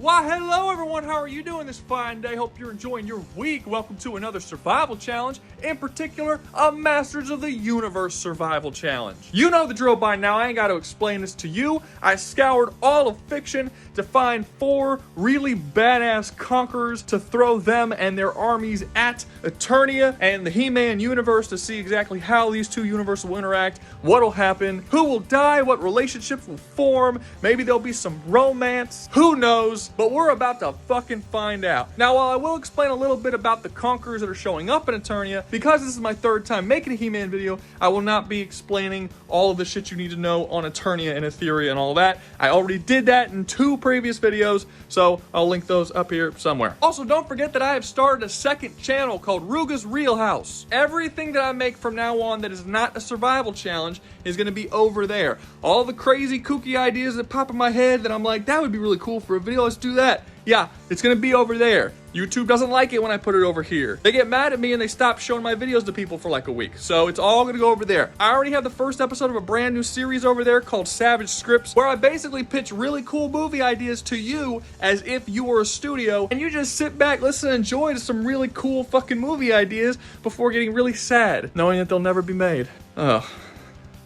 Why, hello everyone, how are you doing this fine day? Hope you're enjoying your week. Welcome to another survival challenge, in particular, a Masters of the Universe survival challenge. You know the drill by now, I ain't got to explain this to you. I scoured all of fiction to find 4 really badass conquerors to throw them and their armies at Eternia and the Heman universe to see exactly how these two universes will interact, what'll happen, who will die, what relationships will form, maybe there'll be some romance, who knows? But we're about to fucking find out. Now, while I will explain a little bit about the Conquerors that are showing up in Eternia, because this is my 3rd time making a He-Man video, I will not be explaining all of the shit you need to know on Eternia and Etheria and all that. I already did that in 2 previous videos, so I'll link those up here somewhere. Also, don't forget that I have started a 2nd channel called Rouga's Real House. Everything that I make from now on that is not a survival challenge is going to be over there. All the crazy, kooky ideas that pop in my head that I'm like, that would be really cool for a video, let's do that. Yeah, it's gonna be over there. YouTube doesn't like it when I put it over here. They get mad at me and they stop showing my videos to people for like a week. So it's all gonna go over there. I already have the first episode of a brand new series over there called Savage Scripts, where I basically pitch really cool movie ideas to you as if you were a studio, and you just sit back, listen, and enjoy to some really cool fucking movie ideas before getting really sad, knowing that they'll never be made. Ugh.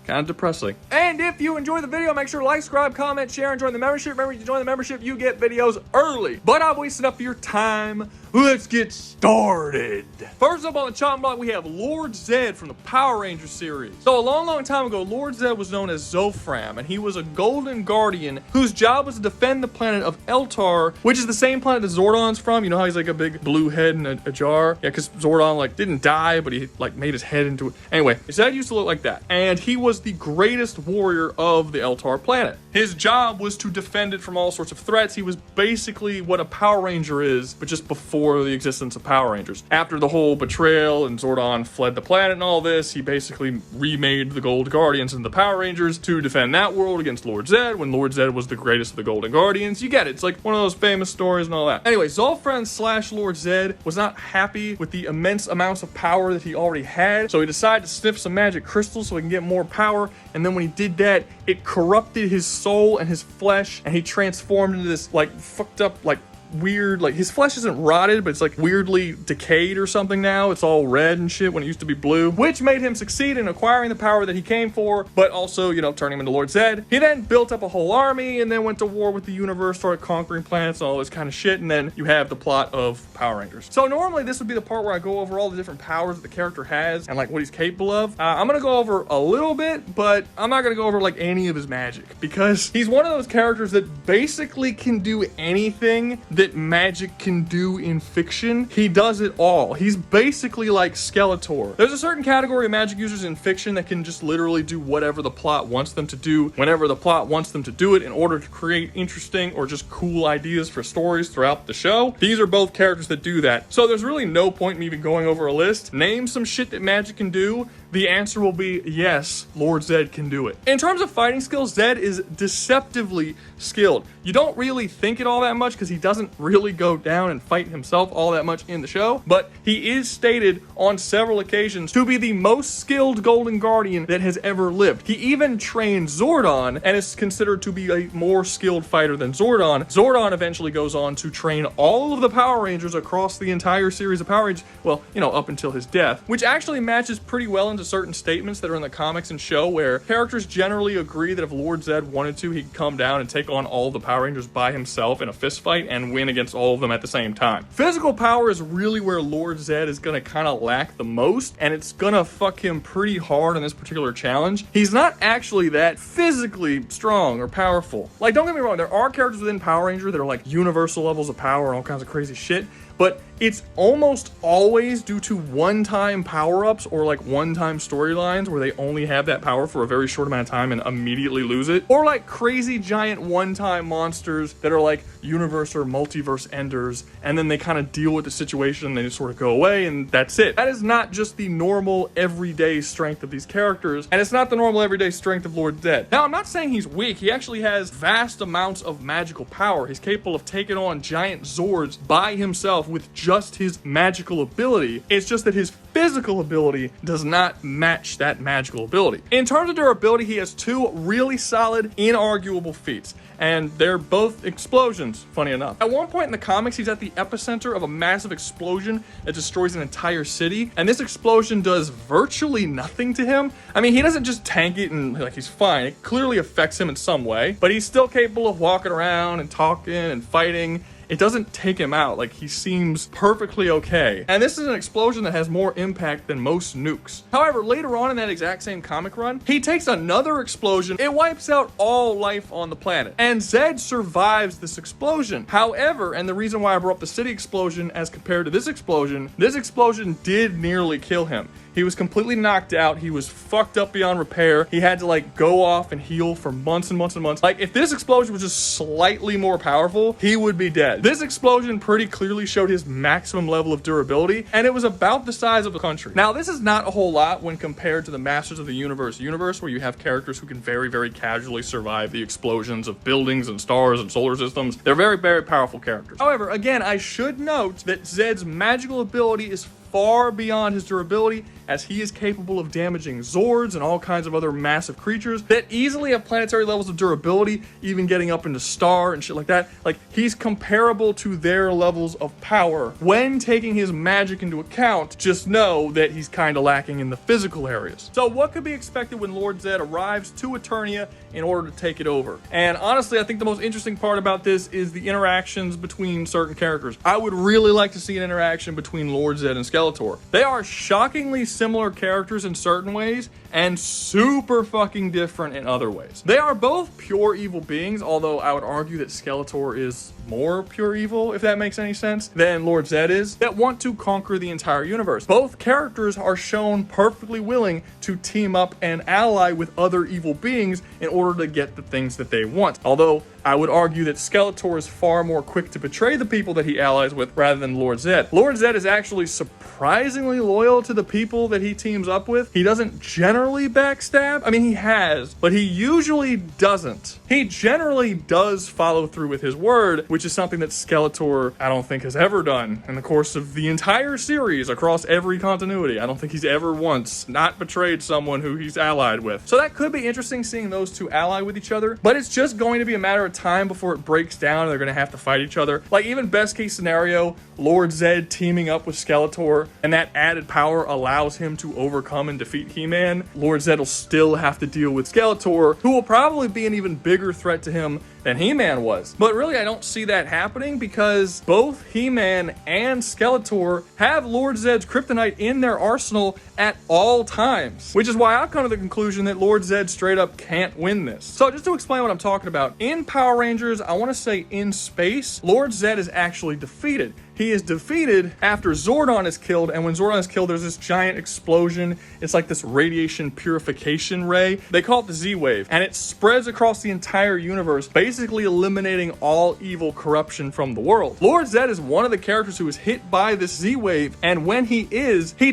Kind of depressing. And if you enjoy the video, make sure to like, subscribe, comment, share, and join the membership. Remember, you join the membership, you get videos early. But I've wasted enough of your time. Let's get started. First up on the chopping block, we have Lord Zedd from the Power Rangers series. So a long time ago, Lord Zedd was known as Zofram, and he was a golden guardian whose job was to defend the planet of Eltar, which is the same planet that Zordon's from. You know how he's like a big blue head in a jar? Yeah, because Zordon like didn't die, but he like made his head into it. Anyway, Zedd used to look like that. And he was the greatest warrior of the Eltar planet. His job was to defend it from all sorts of threats. He was basically what a Power Ranger is, but just before the existence of Power Rangers. After the whole betrayal and Zordon fled the planet and all this, he basically remade the Gold Guardians and the Power Rangers to defend that world against Lord Zedd, when Lord Zedd was the greatest of the Golden Guardians. You get it. It's like one of those famous stories and all that. Anyway, Zolfran / Lord Zedd was not happy with the immense amounts of power that he already had, so he decided to sniff some magic crystals so he can get more power, and then when he did that, it corrupted his soul and his flesh, and he transformed into this like fucked up like weird, like his flesh isn't rotted, but it's like weirdly decayed or something now. It's all red and shit when it used to be blue, which made him succeed in acquiring the power that he came for, but also, you know, turning him into Lord Zedd. He then built up a whole army and then went to war with the universe, started conquering planets and all this kind of shit, and then you have the plot of Power Rangers. So normally this would be the part where I go over all the different powers that the character has and like what he's capable of. I'm gonna go over a little bit, but I'm not gonna go over like any of his magic, because he's one of those characters that basically can do anything that magic can do in fiction. He does it all. He's basically like Skeletor. There's a certain category of magic users in fiction that can just literally do whatever the plot wants them to do, whenever the plot wants them to do it, in order to create interesting or just cool ideas for stories throughout the show. These are both characters that do that. So there's really no point in me even going over a list. Name some shit that magic can do. The answer will be yes, Lord Zedd can do it. In terms of fighting skills, Zedd is deceptively skilled. You don't really think it all that much because he doesn't really go down and fight himself all that much in the show, but he is stated on several occasions to be the most skilled Golden Guardian that has ever lived. He even trained Zordon and is considered to be a more skilled fighter than Zordon. Zordon eventually goes on to train all of the Power Rangers across the entire series of Power Rangers, well, you know, up until his death, which actually matches pretty well into certain statements that are in the comics and show, where characters generally agree that if Lord Zedd wanted to, he could come down and take on all the Power Rangers by himself in a fist fight and win against all of them at the same time. Physical power is really where Lord Zedd is gonna kind of lack the most, and it's gonna fuck him pretty hard in this particular challenge. He's not actually that physically strong or powerful. Like, don't get me wrong, there are characters within Power Ranger that are like universal levels of power and all kinds of crazy shit, but it's almost always due to one-time power-ups or like one-time storylines where they only have that power for a very short amount of time and immediately lose it. Or like crazy giant one-time monsters that are like universe or multiverse enders, and then they kind of deal with the situation and they just sort of go away and that's it. That is not just the normal everyday strength of these characters, and it's not the normal everyday strength of Lord Zedd. Now, I'm not saying he's weak. He actually has vast amounts of magical power. He's capable of taking on giant Zords by himself with just his magical ability. It's just that his physical ability does not match that magical ability. In terms of durability, he has 2 really solid, inarguable feats. and they're both explosions, funny enough. At one point in the comics, he's at the epicenter of a massive explosion that destroys an entire city, and this explosion does virtually nothing to him. I mean, he doesn't just tank it and like he's fine. It clearly affects him in some way, but he's still capable of walking around and talking and fighting. It doesn't take him out. Like, he seems perfectly okay. And this is an explosion that has more impact than most nukes. However, later on in that exact same comic run, he takes another explosion. It wipes out all life on the planet. And Zedd survives this explosion. However, and the reason why I brought up the city explosion as compared to this explosion did nearly kill him. He was completely knocked out. He was fucked up beyond repair. He had to like go off and heal for months and months and months. Like, if this explosion was just slightly more powerful, he would be dead. This explosion pretty clearly showed his maximum level of durability, and it was about the size of a country. Now, this is not a whole lot when compared to the Masters of the Universe where you have characters who can very, very casually survive the explosions of buildings and stars and solar systems. They're very, very powerful characters. However, again, I should note that Zedd's magical ability is far beyond his durability, as he is capable of damaging Zords and all kinds of other massive creatures that easily have planetary levels of durability, even getting up into Star and shit like that. Like, he's comparable to their levels of power. When taking his magic into account, just know that he's kind of lacking in the physical areas. So what could be expected when Lord Zedd arrives to Eternia in order to take it over? And honestly, I think the most interesting part about this is the interactions between certain characters. I would really like to see an interaction between Lord Zedd and Skeletor. They are shockingly similar characters in certain ways and super fucking different in other ways. They are both pure evil beings, although I would argue that Skeletor is more pure evil, if that makes any sense, than Lord Zedd is, that want to conquer the entire universe. Both characters are shown perfectly willing to team up and ally with other evil beings in order to get the things that they want. Although I would argue that Skeletor is far more quick to betray the people that he allies with rather than Lord Zedd. Lord Zedd is actually surprisingly loyal to the people that he teams up with. He doesn't generally backstab. I mean, he has, but he usually doesn't. He generally does follow through with his word, which is something that Skeletor, I don't think, has ever done in the course of the entire series across every continuity. I don't think he's ever once not betrayed someone who he's allied with. So that could be interesting, seeing those two ally with each other, but it's just going to be a matter of time before it breaks down and they're going to have to fight each other. Like, even best case scenario, Lord Zedd teaming up with Skeletor, and that added power allows him to overcome and defeat He-Man. Lord Zedd will still have to deal with Skeletor, who will probably be an even bigger threat to him than He-Man was. But really, I don't see that happening because both He-Man and Skeletor have Lord Zedd's kryptonite in their arsenal at all times, which is why I've come to the conclusion that Lord Zedd straight up can't win this. So just to explain what I'm talking about, in Power Rangers, I want to say in space, Lord Zedd is actually defeated. He is defeated after Zordon is killed, and when Zordon is killed, there's this giant explosion. It's like this radiation purification ray. They call it the Z-Wave, and it spreads across the entire universe, basically eliminating all evil corruption from the world. Lord Zedd is one of the characters who is hit by this Z-Wave, and when he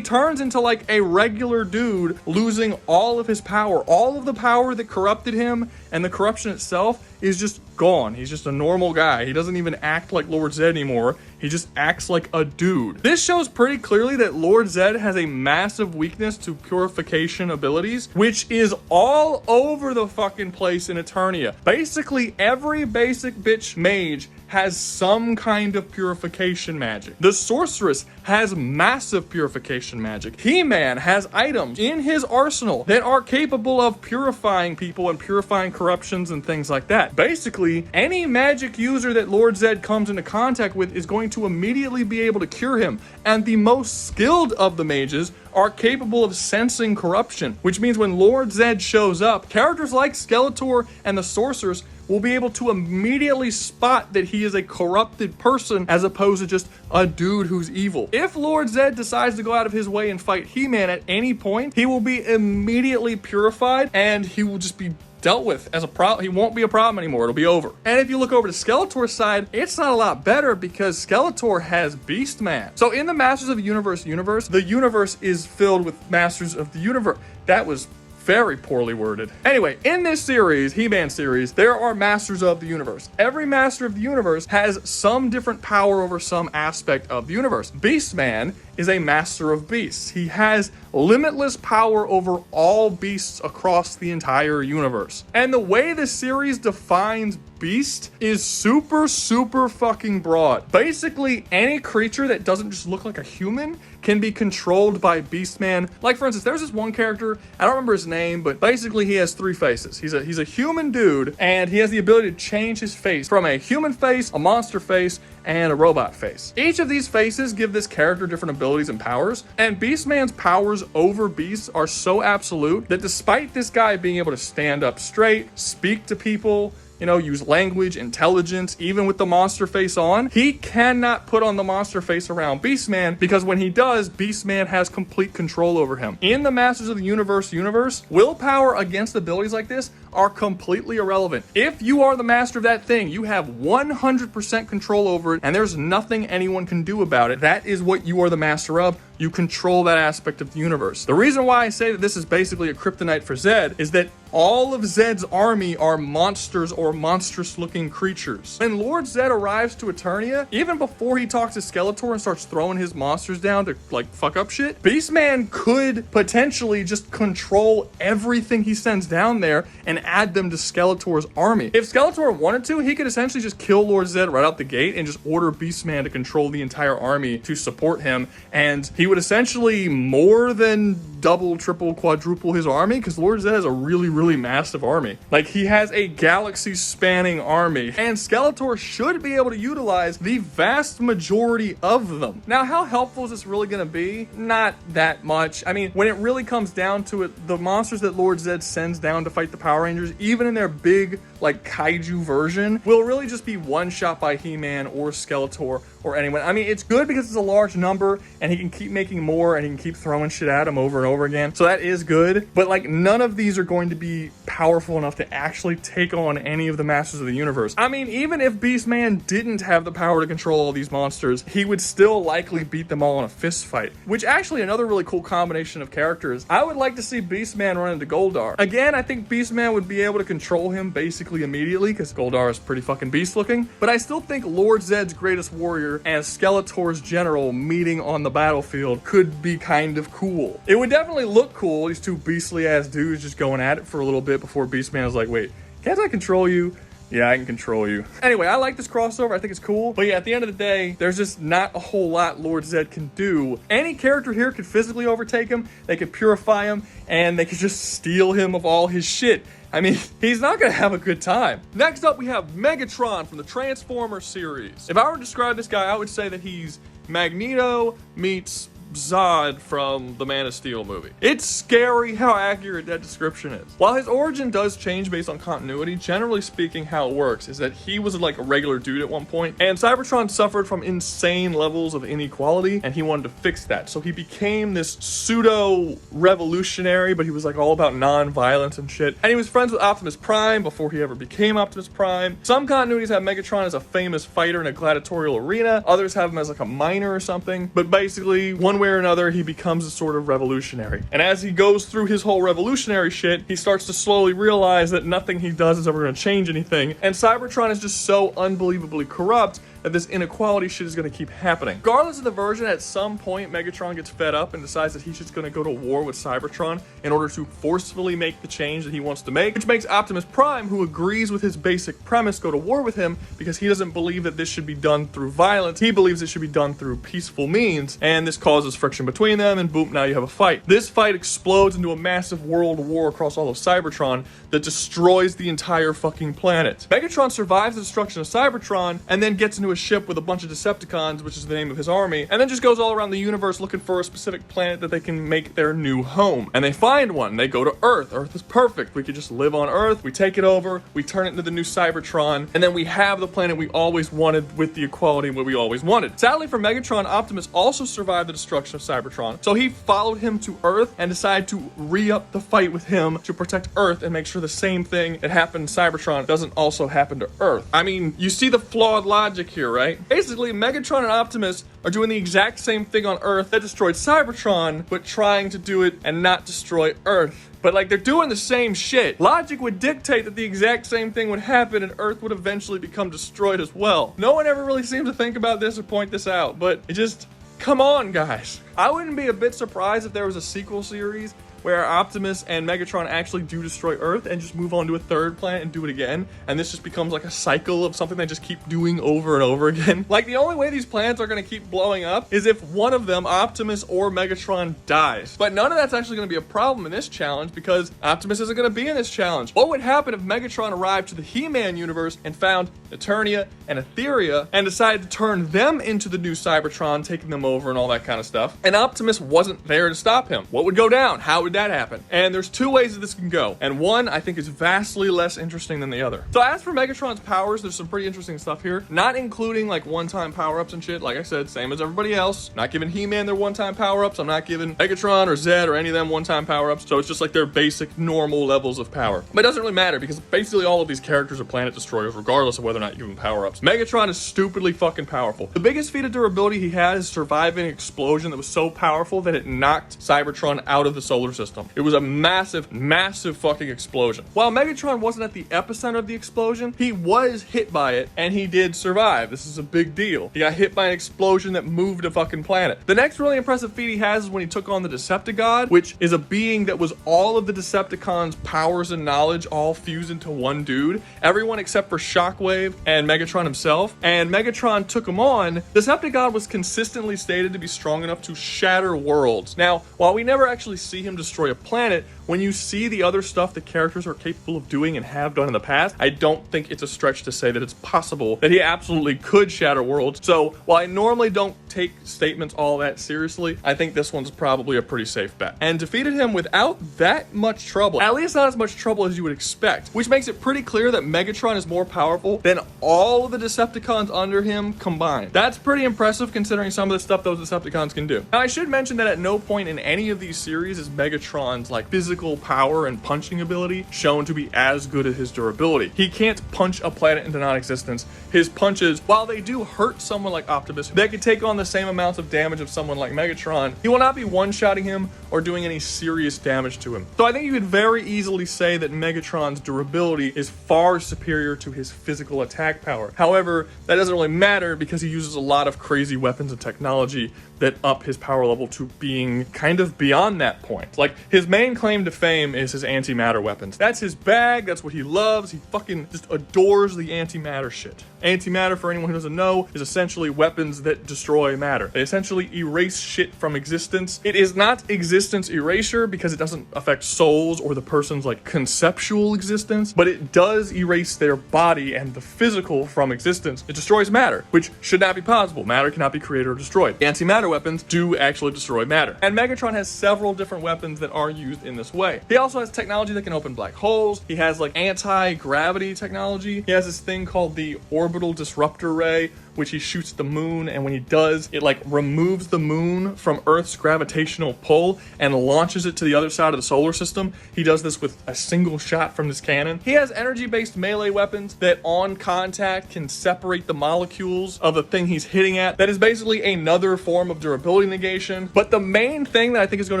turns into like a regular dude, losing all of his power. All of the power that corrupted him and the corruption itself is just gone. He's just a normal guy. He doesn't even act like Lord Zedd anymore. He just acts like a dude. This shows pretty clearly that Lord Zedd has a massive weakness to purification abilities, which is all over the fucking place in Eternia. Basically, every basic bitch mage has some kind of purification magic. The sorceress has massive purification magic. He-Man has items in his arsenal that are capable of purifying people and purifying corruptions and things like that. Basically, any magic user that Lord Zedd comes into contact with is going to immediately be able to cure him. And the most skilled of the mages are capable of sensing corruption, which means when Lord Zedd shows up, characters like Skeletor and the sorceress will be able to immediately spot that he is a corrupted person as opposed to just a dude who's evil. If Lord Zedd decides to go out of his way and fight He-Man at any point, he will be immediately purified and he will just be dealt with as a problem. He won't be a problem anymore. It'll be over. And if you look over to Skeletor's side, it's not a lot better because Skeletor has Beast-Man. So in the Masters of the Universe, the universe is filled with Masters of the Universe. That was very poorly worded. Anyway, in this series, He-Man series, there are Masters of the Universe. Every Master of the Universe has some different power over some aspect of the universe. Beast-Man is a Master of Beasts. He has limitless power over all beasts across the entire universe. And the way this series defines Beast is super, super fucking broad. Basically, any creature that doesn't just look like a human can be controlled by Beastman. Like, for instance, there's this one character, I don't remember his name, but basically he has 3 faces. He's a human dude, and he has the ability to change his face from a human face, a monster face, and a robot face. Each of these faces give this character different abilities and powers, and Beastman's powers over beasts are so absolute that despite this guy being able to stand up straight, speak to people, you know, use language, intelligence, even with the monster face on, he cannot put on the monster face around Beastman, because when he does, Beastman has complete control over him. In the Masters of the Universe, willpower against abilities like this are completely irrelevant. If you are the master of that thing, you have 100% control over it, and there's nothing anyone can do about it. That is what you are the master of. You control that aspect of the universe. The reason why I say that this is basically a kryptonite for Zedd is that all of Zedd's army are monsters or monstrous looking creatures. When Lord Zedd arrives to Eternia, even before he talks to Skeletor and starts throwing his monsters down to like fuck up shit, Beastman could potentially just control everything he sends down there and add them to Skeletor's army. If Skeletor wanted to, he could essentially just kill Lord Zedd right out the gate and just order Beastman to control the entire army to support him, and he would essentially more than double, triple, quadruple his army, because Lord Zedd has a really massive army. Like, he has a galaxy spanning army, and Skeletor should be able to utilize the vast majority of them. Now, how helpful is this really going to be? Not that much. I mean, when it really comes down to it, the monsters that Lord Zedd sends down to fight the Power Rangers, even in their big, like, kaiju version, will really just be one shot by Heman or Skeletor or anyone. I mean, it's good because it's a large number, and he can keep making more, and he can keep throwing shit at him over and over again. So that is good, but like, none of these are going to be powerful enough to actually take on any of the Masters of the Universe. I mean, even if Beastman didn't have the power to control all these monsters, he would still likely beat them all in a fist fight, which actually another really cool combination of characters. I would like to see Beastman run into Goldar. Again, I think Beastman would be able to control him basically immediately, because Goldar is pretty fucking beast looking, but I still think Lord Zedd's greatest warrior and Skeletor's general meeting on the battlefield could be kind of cool. It would definitely look cool, these two beastly ass dudes just going at it for a little bit before Beastman is like, wait, can't I control you? Yeah, I can control you. Anyway, I like this crossover. I think it's cool. But yeah, at the end of the day, there's just not a whole lot Lord Zedd can do. Any character here could physically overtake him. They could purify him, and they could just steal him of all his shit. I mean, he's not gonna have a good time. Next up, we have Megatron from the Transformers series. If I were to describe this guy, I would say that he's Magneto meets Zod from the Man of Steel movie. It's scary how accurate that description is. While his origin does change based on continuity, generally speaking, how it works is that he was like a regular dude at one point, and Cybertron suffered from insane levels of inequality, and he wanted to fix that. So he became this pseudo revolutionary, but he was like all about non-violence and shit. And he was friends with Optimus Prime before he ever became Optimus Prime. Some continuities have Megatron as a famous fighter in a gladiatorial arena. Others have him as like a miner or something. But basically, one way or another, he becomes a sort of revolutionary. And as he goes through his whole revolutionary shit, he starts to slowly realize that nothing he does is ever going to change anything. And Cybertron is just so unbelievably corrupt that this inequality shit is going to keep happening. Regardless of the version, at some point, Megatron gets fed up and decides that he's just going to go to war with Cybertron in order to forcefully make the change that he wants to make, which makes Optimus Prime, who agrees with his basic premise, go to war with him because he doesn't believe that this should be done through violence. He believes it should be done through peaceful means, and this causes friction between them, and boom, now you have a fight. This fight explodes into a massive world war across all of Cybertron that destroys the entire fucking planet. Megatron survives the destruction of Cybertron and then gets into a ship with a bunch of Decepticons, which is the name of his army, and then just goes all around the universe looking for a specific planet that they can make their new home. And they find one. They go to Earth. Earth is perfect. We could just live on Earth. We take it over. We turn it into the new Cybertron, and then we have the planet we always wanted with the equality what we always wanted. Sadly for Megatron, Optimus also survived the destruction of Cybertron, so he followed him to Earth and decided to re-up the fight with him to protect Earth and make sure the same thing that happened to Cybertron doesn't also happen to Earth. I mean, you see the flawed logic here, right? Basically, Megatron and Optimus are doing the exact same thing on Earth that destroyed Cybertron, but trying to do it and not destroy Earth. But like, they're doing the same shit. Logic would dictate that the exact same thing would happen and Earth would eventually become destroyed as well. No one ever really seems to think about this or point this out, but it just, come on, guys. I wouldn't be a bit surprised if there was a sequel series where Optimus and Megatron actually do destroy Earth and just move on to a third planet and do it again, and this just becomes like a cycle of something they just keep doing over and over again. Like, the only way these planets are going to keep blowing up is if one of them, Optimus or Megatron, dies. But none of that's actually going to be a problem in this challenge because Optimus isn't going to be in this challenge. What would happen if Megatron arrived to the He-Man universe and found Eternia and Etheria and decided to turn them into the new Cybertron, taking them over and all that kind of stuff, and Optimus wasn't there to stop him? What would go down? How would that happen? And there's two ways that this can go, and one I think is vastly less interesting than the other. So as for Megatron's powers, there's some pretty interesting stuff here, not including like one-time power-ups and shit. Like I said, same as everybody else. Not giving He-Man their one-time power-ups. I'm not giving Megatron or Zedd or any of them one-time power-ups. So it's just like their basic normal levels of power. But it doesn't really matter because basically all of these characters are planet destroyers regardless of whether or not you give them power-ups. Megatron is stupidly fucking powerful. The biggest feat of durability he had is surviving an explosion that was so powerful that it knocked Cybertron out of the solar system. It was a massive, massive fucking explosion. While Megatron wasn't at the epicenter of the explosion, he was hit by it and he did survive. This is a big deal. He got hit by an explosion that moved a fucking planet. The next really impressive feat he has is when he took on the Decepticon, which is a being that was all of the Decepticons' powers and knowledge all fused into one dude. Everyone except for Shockwave and Megatron himself. And Megatron took him on. Decepticon was consistently stated to be strong enough to shatter worlds. Now, while we never actually see him destroy a planet, when you see the other stuff the characters are capable of doing and have done in the past, I don't think it's a stretch to say that it's possible that he absolutely could shatter worlds. So while I normally don't take statements all that seriously, I think this one's probably a pretty safe bet. And defeated him without that much trouble, at least not as much trouble as you would expect, which makes it pretty clear that Megatron is more powerful than all of the Decepticons under him combined. That's pretty impressive considering some of the stuff those Decepticons can do. Now, I should mention that at no point in any of these series is Megatron's like physical power and punching ability shown to be as good as his durability. He can't punch a planet into non-existence. His punches, while they do hurt someone like Optimus, they could take on the same amounts of damage of someone like Megatron. He will not be one-shotting him or doing any serious damage to him. So I think you could very easily say that Megatron's durability is far superior to his physical attack power. However, that doesn't really matter because he uses a lot of crazy weapons and technology that up his power level to being kind of beyond that point. Like, his main claim to fame is his antimatter weapons. That's his bag, that's what he loves. He fucking just adores the antimatter shit. Antimatter, for anyone who doesn't know, is essentially weapons that destroy matter. They essentially erase shit from existence. It is not existence erasure because it doesn't affect souls or the person's like conceptual existence, but it does erase their body and the physical from existence. It destroys matter, which should not be possible. Matter cannot be created or destroyed. Antimatter weapons do actually destroy matter. And Megatron has several different weapons that are used in this way. He also has technology that can open black holes. He has like anti-gravity technology. He has this thing called the orbital disruptor ray, which he shoots at the moon, and when he does, it like removes the moon from Earth's gravitational pull and launches it to the other side of the solar system. He does this with a single shot from this cannon. He has energy-based melee weapons that on contact can separate the molecules of the thing he's hitting at. That is basically another form of durability negation. But the main thing that I think is going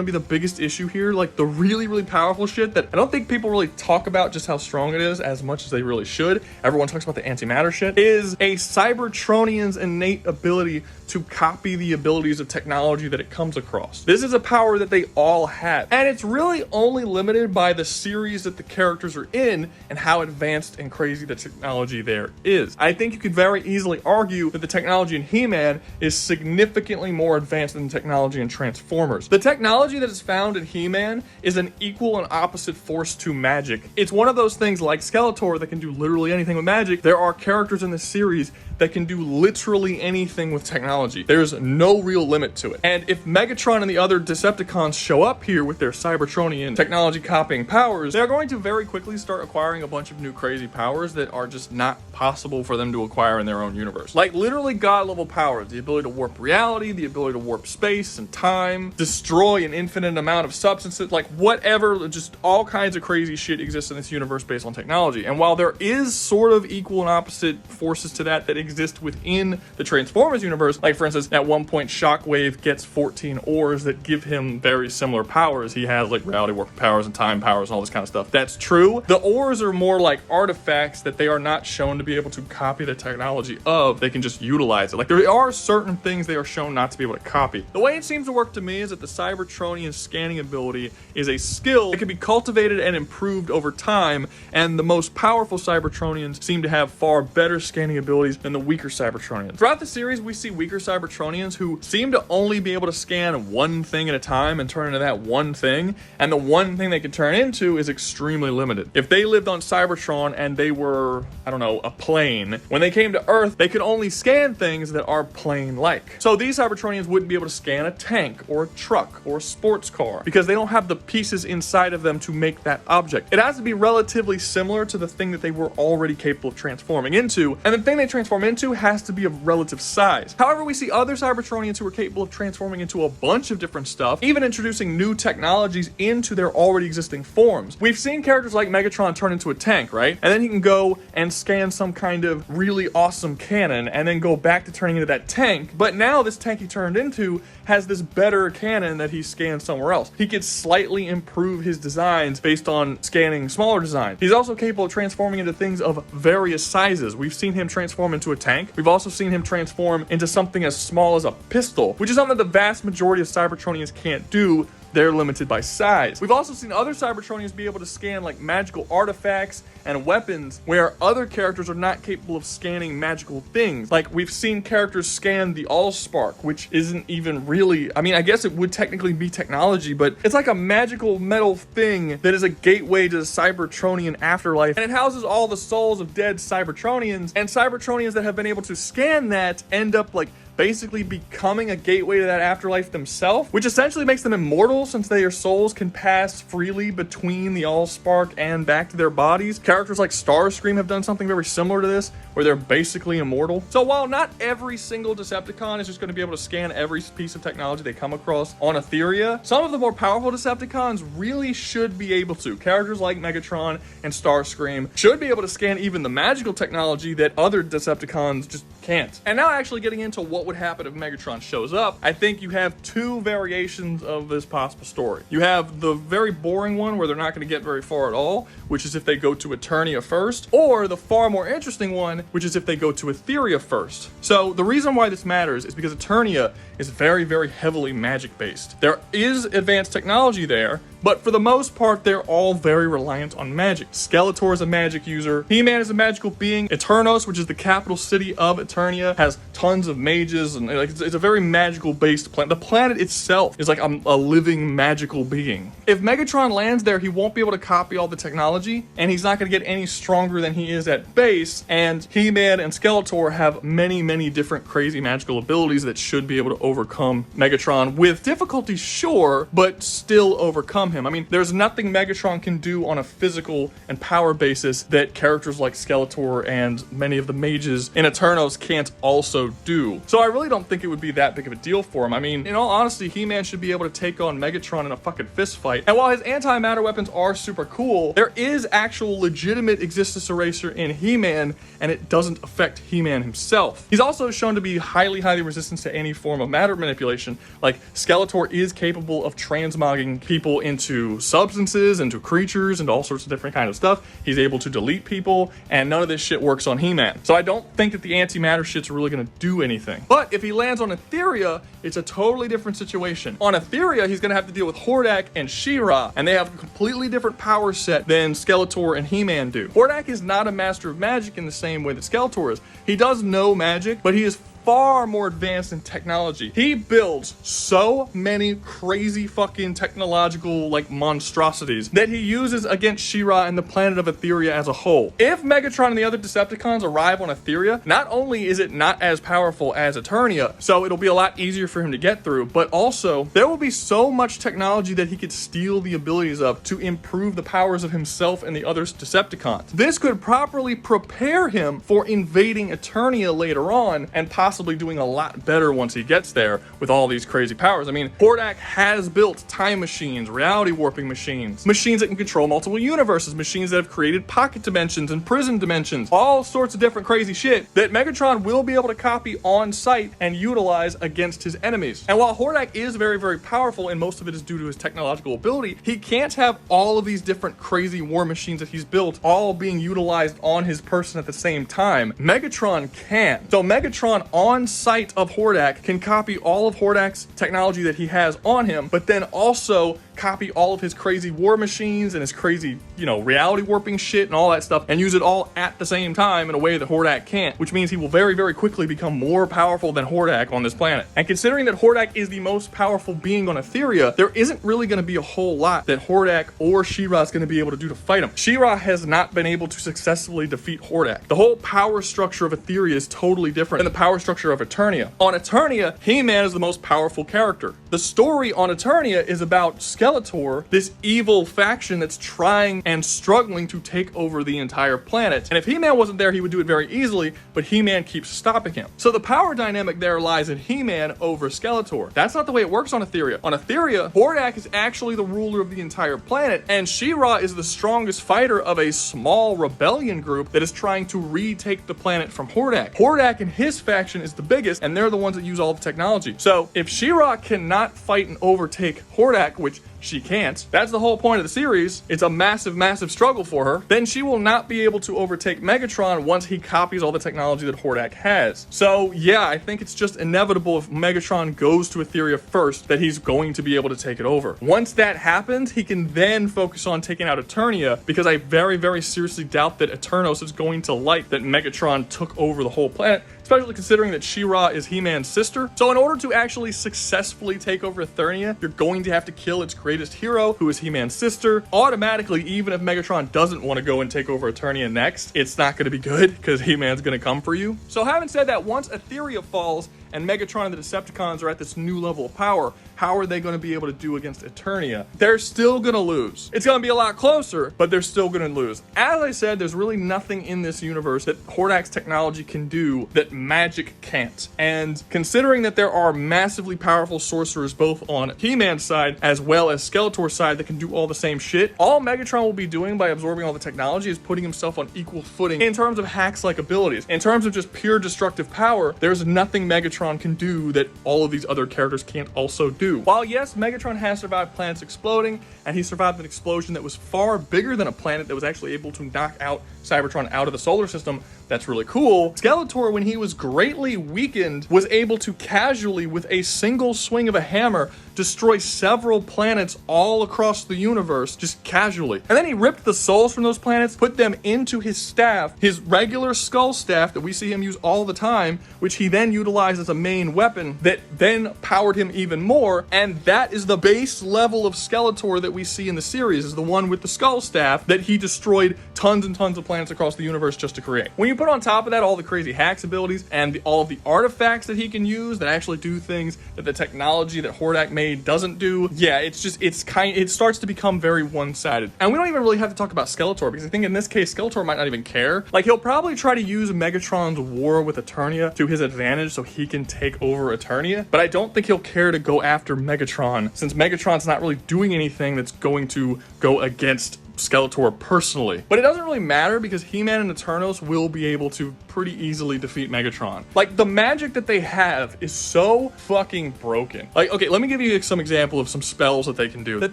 to be the biggest issue here, like the really, really powerful shit that I don't think people really talk about just how strong it is as much as they really should. Everyone talks about the antimatter shit, is a Cybertron's innate ability to copy the abilities of technology that it comes across. This is a power that they all have, and it's really only limited by the series that the characters are in and how advanced and crazy the technology there is. I think you could very easily argue that the technology in He-Man is significantly more advanced than the technology in Transformers. The technology that is found in He-Man is an equal and opposite force to magic. It's one of those things like Skeletor that can do literally anything with magic. There are characters in this series that can do literally anything with technology. There's no real limit to it. And if Megatron and the other Decepticons show up here with their Cybertronian technology copying powers, they're going to very quickly start acquiring a bunch of new crazy powers that are just not possible for them to acquire in their own universe. Like literally god level powers, the ability to warp reality, the ability to warp space and time, destroy an infinite amount of substances, like whatever, just all kinds of crazy shit exists in this universe based on technology. And while there is sort of equal and opposite forces to that exist exist within the Transformers universe. Like, for instance, at one point, Shockwave gets 14 ores that give him very similar powers. He has like reality warp powers and time powers and all this kind of stuff. That's true. The ores are more like artifacts that they are not shown to be able to copy the technology of. They can just utilize it. Like, there are certain things they are shown not to be able to copy. The way it seems to work to me is that the Cybertronian scanning ability is a skill that can be cultivated and improved over time, and the most powerful Cybertronians seem to have far better scanning abilities than the weaker Cybertronians. Throughout the series, we see weaker Cybertronians who seem to only be able to scan one thing at a time and turn into that one thing, and the one thing they can turn into is extremely limited. If they lived on Cybertron and they were, I don't know, a plane, when they came to Earth, they could only scan things that are plane-like. So these Cybertronians wouldn't be able to scan a tank or a truck or a sports car because they don't have the pieces inside of them to make that object. It has to be relatively similar to the thing that they were already capable of transforming into, and the thing they transform into has to be of relative size. However, we see other Cybertronians who are capable of transforming into a bunch of different stuff, even introducing new technologies into their already existing forms. We've seen characters like Megatron turn into a tank, right? And then he can go and scan some kind of really awesome cannon and then go back to turning into that tank. But now this tank he turned into has this better cannon that he scanned somewhere else. He could slightly improve his designs based on scanning smaller designs. He's also capable of transforming into things of various sizes. We've seen him transform into a tank. We've also seen him transform into something as small as a pistol, which is something that the vast majority of Cybertronians can't do. They're limited by size. We've also seen other Cybertronians be able to scan like magical artifacts and weapons where other characters are not capable of scanning magical things. Like, we've seen characters scan the Allspark, which isn't even really, I mean, I guess it would technically be technology, but it's like a magical metal thing that is a gateway to the Cybertronian afterlife, and it houses all the souls of dead Cybertronians, and Cybertronians that have been able to scan that end up like basically becoming a gateway to that afterlife themselves, which essentially makes them immortal since their souls can pass freely between the Allspark and back to their bodies. Characters like Starscream have done something very similar to this, where they're basically immortal. So while not every single Decepticon is just going to be able to scan every piece of technology they come across on Etheria, some of the more powerful Decepticons really should be able to. Characters like Megatron and Starscream should be able to scan even the magical technology that other Decepticons just can't. And now actually getting into what would happen if Megatron shows up, I think you have two variations of this possible story. You have the very boring one where they're not going to get very far at all, which is if they go to Eternia first, or the far more interesting one, which is if they go to Etheria first. So the reason why this matters is because Eternia is very, very heavily magic based. There is advanced technology there, but for the most part, they're all very reliant on magic. Skeletor is a magic user. Heman is a magical being. Eternos, which is the capital city of Eternia, has tons of mages, and like it's a very magical based planet. The planet itself is like a living magical being. If Megatron lands there, he won't be able to copy all the technology, and he's not going to get any stronger than he is at base, and Heman and Skeletor have many, many different crazy magical abilities that should be able to overcome Megatron with difficulty, sure, but still overcome him. I mean, there's nothing Megatron can do on a physical and power basis that characters like Skeletor and many of the mages in Eternos can't also do. So I really don't think it would be that big of a deal for him. I mean, in all honesty, He-Man should be able to take on Megatron in a fucking fist fight. And while his antimatter weapons are super cool, there is actual legitimate Existence Eraser in He-Man, and it doesn't affect He-Man himself. He's also shown to be highly, highly resistant to any form of matter manipulation. Like, Skeletor is capable of transmogging people into substances, into creatures, and all sorts of different kind of stuff. He's able to delete people, and none of this shit works on He-Man. So I don't think that the antimatter shit's really gonna do anything. But if he lands on Etheria, it's a totally different situation. On Etheria, he's gonna have to deal with Hordak and She-Ra, and they have a completely different power set than Skeletor and He-Man do. Hordak is not a master of magic in the same way that Skeletor is. He does know magic, but he is far more advanced in technology. He builds so many crazy fucking technological like monstrosities that he uses against She-Ra and the planet of Etheria as a whole. If Megatron and the other Decepticons arrive on Etheria, not only is it not as powerful as Eternia, so it'll be a lot easier for him to get through, but also there will be so much technology that he could steal the abilities of to improve the powers of himself and the other Decepticons. This could properly prepare him for invading Eternia later on and possibly possibly doing a lot better once he gets there with all these crazy powers. I mean, Hordak has built time machines, reality warping machines, machines that can control multiple universes, machines that have created pocket dimensions and prison dimensions, all sorts of different crazy shit that Megatron will be able to copy on site and utilize against his enemies. And while Hordak is very, very powerful, and most of it is due to his technological ability, he can't have all of these different crazy war machines that he's built all being utilized on his person at the same time. Megatron can. So Megatron on site of Hordak can copy all of Hordak's technology that he has on him, but then also copy all of his crazy war machines and his crazy, reality warping shit and all that stuff, and use it all at the same time in a way that Hordak can't, which means he will very, very quickly become more powerful than Hordak on this planet. And considering that Hordak is the most powerful being on Etheria, there isn't really going to be a whole lot that Hordak or She-Ra is going to be able to do to fight him. She-Ra has not been able to successfully defeat Hordak. The whole power structure of Etheria is totally different than the power structure of Eternia. On Eternia, Heman is the most powerful character. The story on Eternia is about Skeletor, this evil faction that's trying and struggling to take over the entire planet. And if He-Man wasn't there, he would do it very easily, but He-Man keeps stopping him. So the power dynamic there lies in He-Man over Skeletor. That's not the way it works on Etheria. On Etheria, Hordak is actually the ruler of the entire planet, and She-Ra is the strongest fighter of a small rebellion group that is trying to retake the planet from Hordak. Hordak and his faction is the biggest, and they're the ones that use all the technology. So if She-Ra cannot fight and overtake Hordak, which she can't, that's the whole point of the series, it's a massive, massive struggle for her, then she will not be able to overtake Megatron once he copies all the technology that Hordak has. So yeah, I think it's just inevitable if Megatron goes to Etheria first that he's going to be able to take it over. Once that happens, he can then focus on taking out Eternia, because I very, very seriously doubt that Eternos is going to like that Megatron took over the whole planet, especially considering that She-Ra is He-Man's sister. So in order to actually successfully take over Eternia, you're going to have to kill its greatest hero, who is He-Man's sister. Automatically, even if Megatron doesn't want to go and take over Eternia next, it's not going to be good, because He-Man's going to come for you. So having said that, once Etheria falls and Megatron and the Decepticons are at this new level of power, how are they going to be able to do against Eternia? They're still going to lose. It's going to be a lot closer, but they're still going to lose. As I said, there's really nothing in this universe that Hordak's technology can do that magic can't. And considering that there are massively powerful sorcerers both on He-Man's side as well as Skeletor's side that can do all the same shit, all Megatron will be doing by absorbing all the technology is putting himself on equal footing in terms of hacks-like abilities. In terms of just pure destructive power, there's nothing Megatron can do that all of these other characters can't also do. While yes, Megatron has survived planets exploding, and he survived an explosion that was far bigger than a planet that was actually able to knock out Cybertron out of the solar system, that's really cool. Skeletor, when he was greatly weakened, was able to casually, with a single swing of a hammer, destroy several planets all across the universe, just casually. And then he ripped the souls from those planets, put them into his staff, his regular skull staff that we see him use all the time, which he then utilized as a main weapon that then powered him even more. And that is the base level of Skeletor that we see in the series, is the one with the skull staff that he destroyed tons and tons of planets across the universe just to create. When you put on top of that all the crazy hacks abilities and all of the artifacts that he can use that actually do things that the technology that Hordak made doesn't do, yeah, it starts to become very one-sided. And we don't even really have to talk about Skeletor, because I think in this case Skeletor might not even care. Like, he'll probably try to use Megatron's war with Eternia to his advantage so he can take over Eternia, but I don't think he'll care to go after Megatron, since Megatron's not really doing anything that's going to go against Skeletor personally. But it doesn't really matter, because He-Man and Eternos will be able to pretty easily defeat Megatron. Like, the magic that they have is so fucking broken. Like, okay, let me give you some example of some spells that they can do that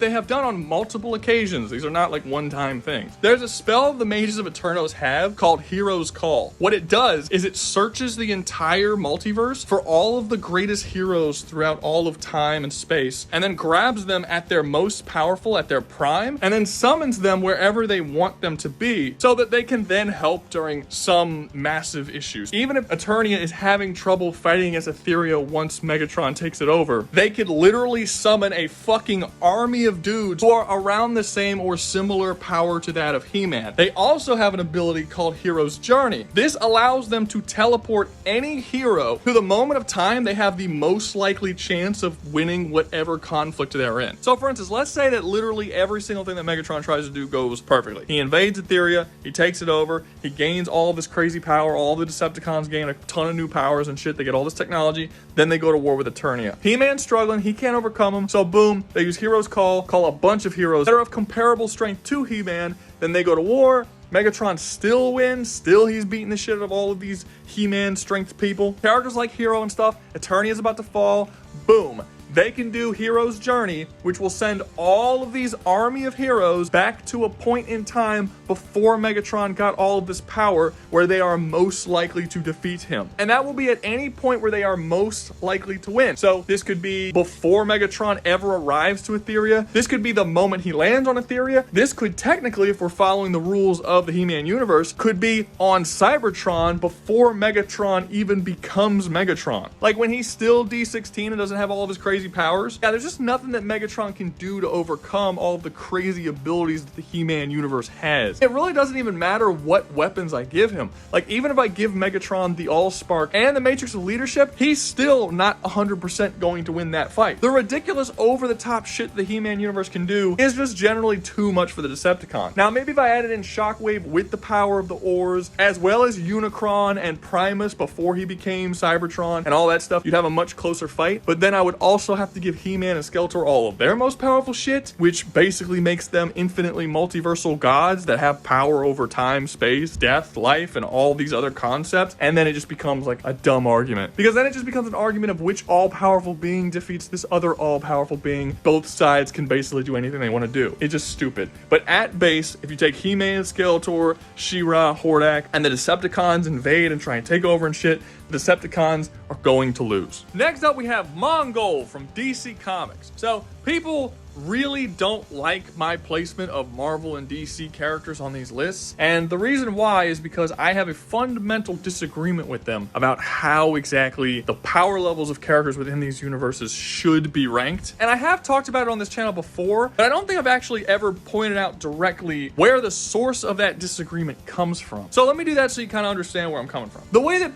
they have done on multiple occasions. These are not like one-time things. There's a spell the mages of Eternos have called Hero's Call. What it does is it searches the entire multiverse for all of the greatest heroes throughout all of time and space, and then grabs them at their most powerful, at their prime, and then summons them wherever they want them to be, so that they can then help during some massive issues. Even if Eternia is having trouble fighting against Etheria once Megatron takes it over, they could literally summon a fucking army of dudes who are around the same or similar power to that of He-Man. They also have an ability called Hero's Journey. This allows them to teleport any hero to the moment of time they have the most likely chance of winning whatever conflict they're in. So for instance, let's say that literally every single thing that Megatron tries to do goes perfectly. He invades Etheria, he takes it over, he gains all of this crazy power, all the Decepticons gain a ton of new powers and shit, they get all this technology, then they go to war with Eternia. He-Man's struggling, he can't overcome him, so boom, they use Hero's Call a bunch of heroes that are of comparable strength to He-Man, then they go to war. Megatron still wins, still he's beating the shit out of all of these He-Man strength people. Characters like Hero and stuff, Eternia's about to fall, boom. They can do Hero's Journey, which will send all of these army of heroes back to a point in time before Megatron got all of this power where they are most likely to defeat him. And that will be at any point where they are most likely to win. So this could be before Megatron ever arrives to Etheria. This could be the moment he lands on Etheria. This could technically, if we're following the rules of the He-Man universe, could be on Cybertron before Megatron even becomes Megatron. Like when he's still D16 and doesn't have all of his crazy powers. Yeah, there's just nothing that Megatron can do to overcome all of the crazy abilities that the He-Man universe has. It really doesn't even matter what weapons I give him. Like, even if I give Megatron the Allspark and the Matrix of Leadership, he's still not 100% going to win that fight. The ridiculous over-the-top shit the He-Man universe can do is just generally too much for the Decepticon. Now, maybe if I added in Shockwave with the power of the ores, as well as Unicron and Primus before he became Cybertron and all that stuff, you'd have a much closer fight. But then I would also have to give He-Man and Skeletor all of their most powerful shit, which basically makes them infinitely multiversal gods that have power over time, space, death, life, and all these other concepts. And then it just becomes like a dumb argument. Because then it just becomes an argument of which all-powerful being defeats this other all-powerful being. Both sides can basically do anything they want to do. It's just stupid. But at base, if you take He-Man, Skeletor, She-Ra, Hordak, and the Decepticons invade and try and take over and shit, the Decepticons are going to lose. Next up, we have Mongol from DC Comics. So people really don't like my placement of Marvel and DC characters on these lists. And the reason why is because I have a fundamental disagreement with them about how exactly the power levels of characters within these universes should be ranked. And I have talked about it on this channel before, but I don't think I've actually ever pointed out directly where the source of that disagreement comes from. So let me do that so you kind of understand where I'm coming from. The way that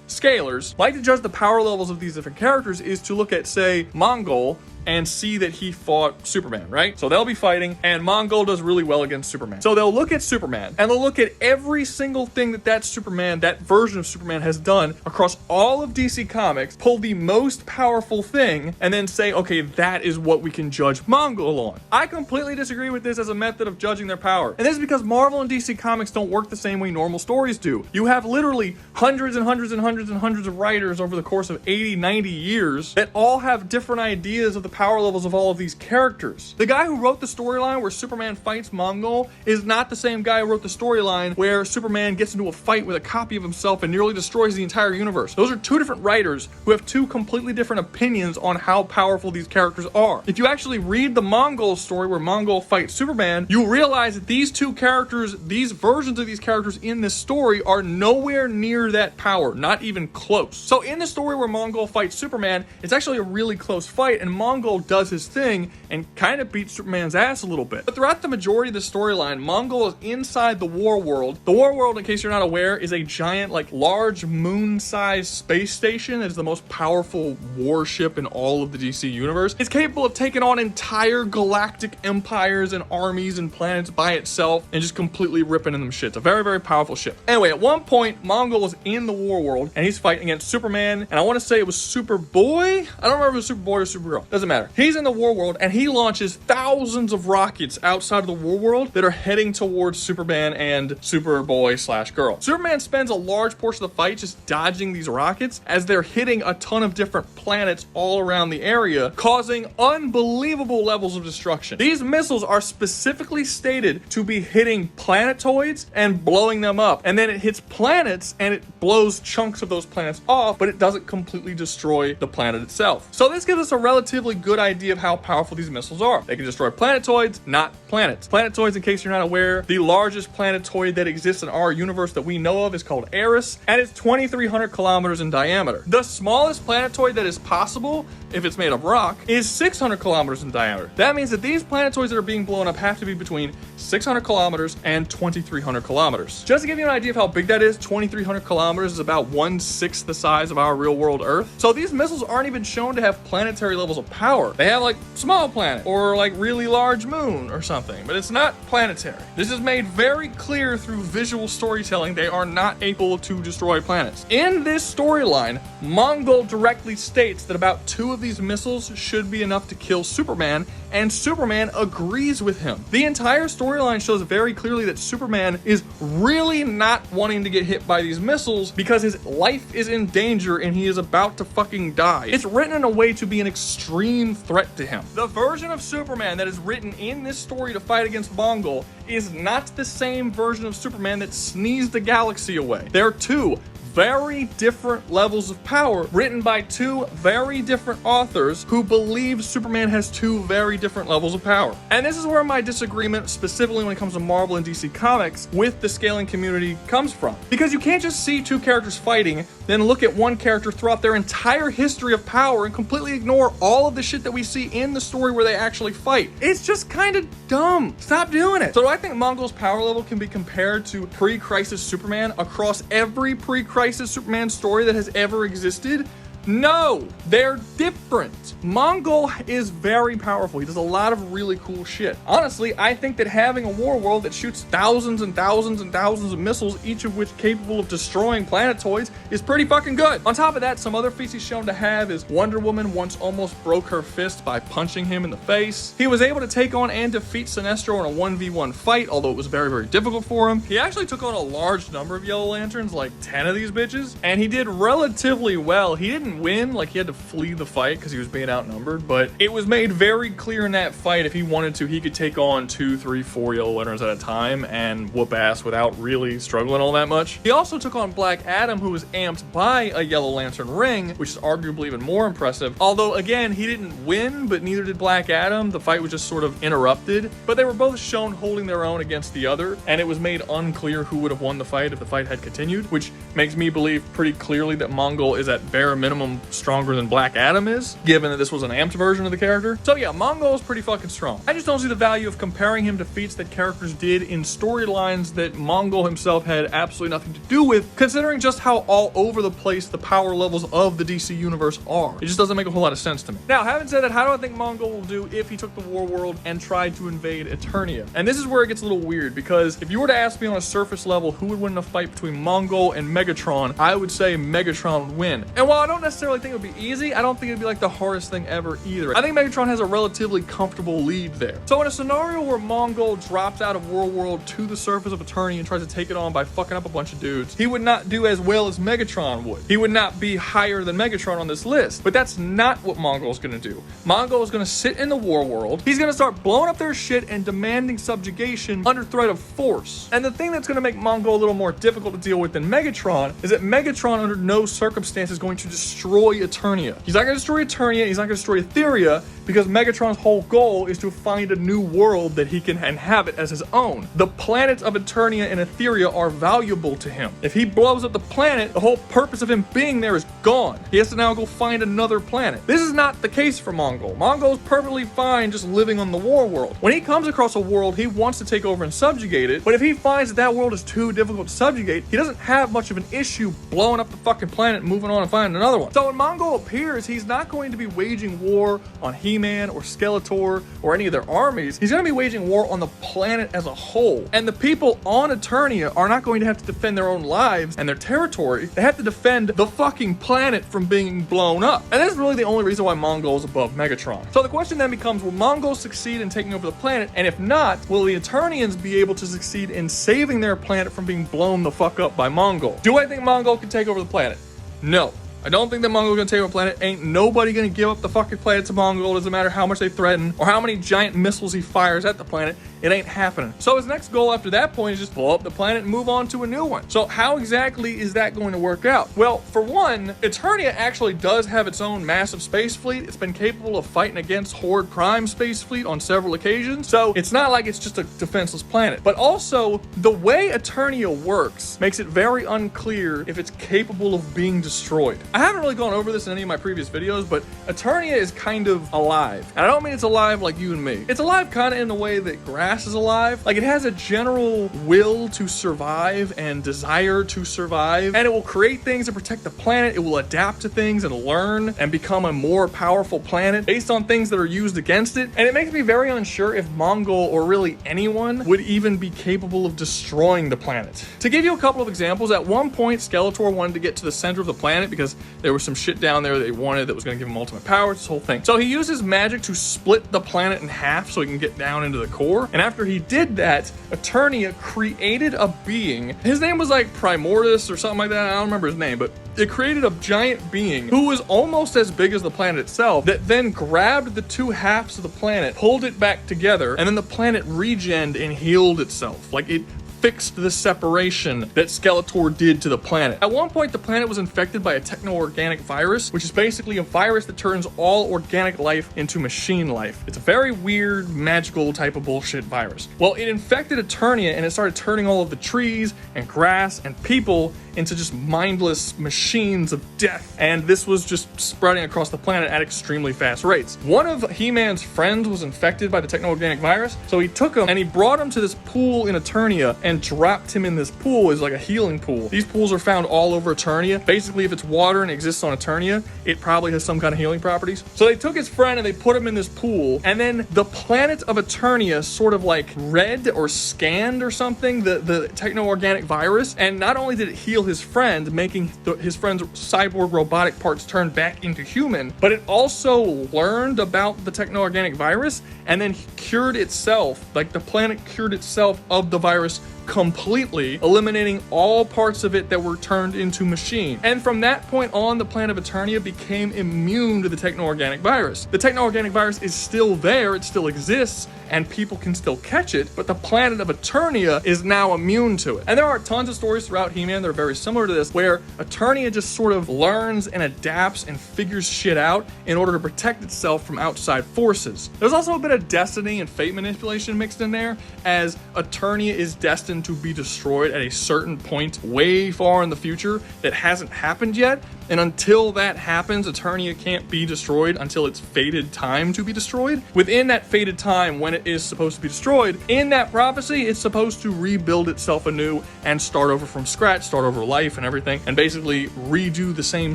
scalers like to judge the power levels of these different characters is to look at, say, Mongol and see that he fought Superman, right? So they'll be fighting, and Mongol does really well against Superman. So they'll look at Superman, and they'll look at every single thing that Superman, that version of Superman has done across all of DC Comics, pull the most powerful thing, and then say, okay, that is what we can judge Mongol on. I completely disagree with this as a method of judging their power. And this is because Marvel and DC Comics don't work the same way normal stories do. You have literally hundreds and hundreds and hundreds and hundreds of writers over the course of 80, 90 years that all have different ideas of the power levels of all of these characters. The guy who wrote the storyline where Superman fights Mongol is not the same guy who wrote the storyline where Superman gets into a fight with a copy of himself and nearly destroys the entire universe. Those are two different writers who have two completely different opinions on how powerful these characters are. If you actually read the Mongol story where Mongol fights Superman, you realize that these two characters, these versions of these characters in this story are nowhere near that power, not even close. So in the story where Mongol fights Superman, it's actually a really close fight, and Mongol does his thing and kind of beats Superman's ass a little bit. But throughout the majority of the storyline, Mongol is inside the War World. The War World, in case you're not aware, is a giant, like, large moon-sized space station. It's the most powerful warship in all of the DC universe. It's capable of taking on entire galactic empires and armies and planets by itself and just completely ripping in them shit. It's a very, very powerful ship. Anyway, at one point, Mongol is in the War World and he's fighting against Superman, and I want to say it was Superboy. I don't remember if it was Superboy or Supergirl. Doesn't matter. He's in the War World and he launches thousands of rockets outside of the War World that are heading towards Superman and Superboy/Girl. Superman spends a large portion of the fight just dodging these rockets as they're hitting a ton of different planets all around the area, causing unbelievable levels of destruction. These missiles are specifically stated to be hitting planetoids and blowing them up, and then it hits planets and it blows chunks of those planets off, but it doesn't completely destroy the planet itself. So this gives us a relatively good idea of how powerful these missiles are. They can destroy planetoids, not planets. Planetoids, in case you're not aware, the largest planetoid that exists in our universe that we know of is called Eris, and it's 2,300 kilometers in diameter. The smallest planetoid that is possible, if it's made of rock, is 600 kilometers in diameter. That means that these planetoids that are being blown up have to be between 600 kilometers and 2,300 kilometers. Just to give you an idea of how big that is, 2,300 kilometers is about 1/6 the size of our real world Earth. So these missiles aren't even shown to have planetary levels of power. power. They have like small planet or like really large moon or something, but it's not planetary. This is made very clear through visual storytelling. They are not able to destroy planets. In this storyline, Mongol directly states that about 2 of these missiles should be enough to kill Superman, and Superman agrees with him. The entire storyline shows very clearly that Superman is really not wanting to get hit by these missiles because his life is in danger and he is about to fucking die. It's written in a way to be an extreme threat to him. The version of Superman that is written in this story to fight against Mongol is not the same version of Superman that sneezed the galaxy away. They're 2 very different levels of power written by 2 very different authors who believe Superman has 2 very different levels of power. And this is where my disagreement, specifically when it comes to Marvel and DC Comics, with the scaling community comes from. Because you can't just see 2 characters fighting, then look at one character throughout their entire history of power and completely ignore all of the shit that we see in the story where they actually fight. It's just kind of dumb. Stop doing it. So do I think Mongol's power level can be compared to pre-Crisis Superman across every pre-Crisis Superman story that has ever existed? No, they're different. Mongol is very powerful. He does a lot of really cool shit. Honestly, I think that having a war world that shoots thousands and thousands and thousands of missiles, each of which capable of destroying planetoids, is pretty fucking good. On top of that, some other feats he's shown to have is Wonder Woman once almost broke her fist by punching him in the face. He was able to take on and defeat Sinestro in a 1v1 fight, although it was very, very difficult for him. He actually took on a large number of Yellow Lanterns, like 10 of these bitches, and he did relatively well. He didn't win, like he had to flee the fight because he was being outnumbered, but it was made very clear in that fight if he wanted to, he could take on 2, 3, 4 Yellow Lanterns at a time and whoop ass without really struggling all that much. He also took on Black Adam, who was amped by a Yellow Lantern ring, which is arguably even more impressive. Although again, he didn't win, but neither did Black Adam. The fight was just sort of interrupted, but they were both shown holding their own against the other, and it was made unclear who would have won the fight if the fight had continued, which makes me believe pretty clearly that Mongol is at bare minimum stronger than Black Adam is, given that this was an amped version of the character. So yeah, Mongol is pretty fucking strong. I just don't see the value of comparing him to feats that characters did in storylines that Mongol himself had absolutely nothing to do with, considering just how all over the place the power levels of the DC universe are. It just doesn't make a whole lot of sense to me. Now, having said that, how do I think Mongol will do if he took the war world and tried to invade Eternia? And this is where it gets a little weird, because if you were to ask me on a surface level who would win in a fight between Mongol and Megatron, I would say Megatron would win. And while I don't necessarily think it would be easy, I don't think it'd be like the hardest thing ever either. I think Megatron has a relatively comfortable lead there. So in a scenario where Mongol drops out of War World to the surface of Eternia and tries to take it on by fucking up a bunch of dudes, he would not do as well as Megatron would. He would not be higher than Megatron on this list. But that's not what Mongol's gonna do. Mongol is gonna sit in the War World. He's gonna start blowing up their shit and demanding subjugation under threat of force. And the thing that's gonna make Mongol a little more difficult to deal with than Megatron is that Megatron under no circumstance is going to destroy Eternia. He's not gonna destroy Eternia, he's not gonna destroy Etheria, because Megatron's whole goal is to find a new world that he can inhabit as his own. The planets of Eternia and Etheria are valuable to him. If he blows up the planet, the whole purpose of him being there is gone. He has to now go find another planet. This is not the case for Mongol. Mongol's perfectly fine just living on the war world. When he comes across a world, he wants to take over and subjugate it, but if he finds that that world is too difficult to subjugate, he doesn't have much of an issue blowing up the fucking planet and moving on and finding another one. So when Mongol appears, he's not going to be waging war on Heman or Skeletor or any of their armies. He's going to be waging war on the planet as a whole. And the people on Eternia are not going to have to defend their own lives and their territory. They have to defend the fucking planet from being blown up. And that's really the only reason why Mongol is above Megatron. So the question then becomes, will Mongol succeed in taking over the planet? And if not, will the Eternians be able to succeed in saving their planet from being blown the fuck up by Mongol? Do I think Mongol can take over the planet? No. I don't think that Mongol's gonna take over the planet. Ain't nobody gonna give up the fucking planet to Mongol. Doesn't matter how much they threaten or how many giant missiles he fires at the planet. It ain't happening. So his next goal after that point is just blow up the planet and move on to a new one. So how exactly is that going to work out? Well, for one, Eternia actually does have its own massive space fleet. It's been capable of fighting against Horde Prime space fleet on several occasions. So it's not like it's just a defenseless planet. But also, the way Eternia works makes it very unclear if it's capable of being destroyed. I haven't really gone over this in any of my previous videos, but Eternia is kind of alive. And I don't mean it's alive like you and me. It's alive kind of in the way that grass is alive. Like, it has a general will to survive and desire to survive, and it will create things to protect the planet. It will adapt to things and learn and become a more powerful planet based on things that are used against it. And it makes me very unsure if Mongol or really anyone would even be capable of destroying the planet. To give you a couple of examples, at one point Skeletor wanted to get to the center of the planet because there was some shit down there that he wanted that was going to give him ultimate power, this whole thing. So he used his magic to split the planet in half so he can get down into the core. And after he did that, Eternia created a being. His name was like Primordus or something like that. I don't remember his name, but it created a giant being who was almost as big as the planet itself, that then grabbed the two halves of the planet, pulled it back together, and then the planet regened and healed itself. Like, it fixed the separation that Skeletor did to the planet. At one point, the planet was infected by a techno-organic virus, which is basically a virus that turns all organic life into machine life. It's a very weird, magical type of bullshit virus. Well, it infected Eternia, and it started turning all of the trees and grass and people into just mindless machines of death. And this was just spreading across the planet at extremely fast rates. One of He-Man's friends was infected by the techno-organic virus, so he took him and he brought him to this pool in Eternia and dropped him in this pool as like a healing pool. These pools are found all over Eternia. Basically, if it's water and exists on Eternia, it probably has some kind of healing properties. So they took his friend and they put him in this pool, and then the planet of Eternia sort of like read or scanned or something the techno-organic virus, and not only did it heal his friend, making his friend's cyborg robotic parts turn back into human, but it also learned about the techno-organic virus and then cured itself. Like, the planet cured itself of the virus completely, eliminating all parts of it that were turned into machine. And from that point on, the planet of Eternia became immune to the techno-organic virus. The techno-organic virus is still there, it still exists, and people can still catch it, but the planet of Eternia is now immune to it. And there are tons of stories throughout He-Man that are very similar to this, where Eternia just sort of learns and adapts and figures shit out in order to protect itself from outside forces. There's also a bit of destiny and fate manipulation mixed in there, as Eternia is destined to be destroyed at a certain point way far in the future that hasn't happened yet. And until that happens, Eternia can't be destroyed until it's fated time to be destroyed. Within that fated time, when it is supposed to be destroyed, in that prophecy, it's supposed to rebuild itself anew and start over from scratch, start over life and everything, and basically redo the same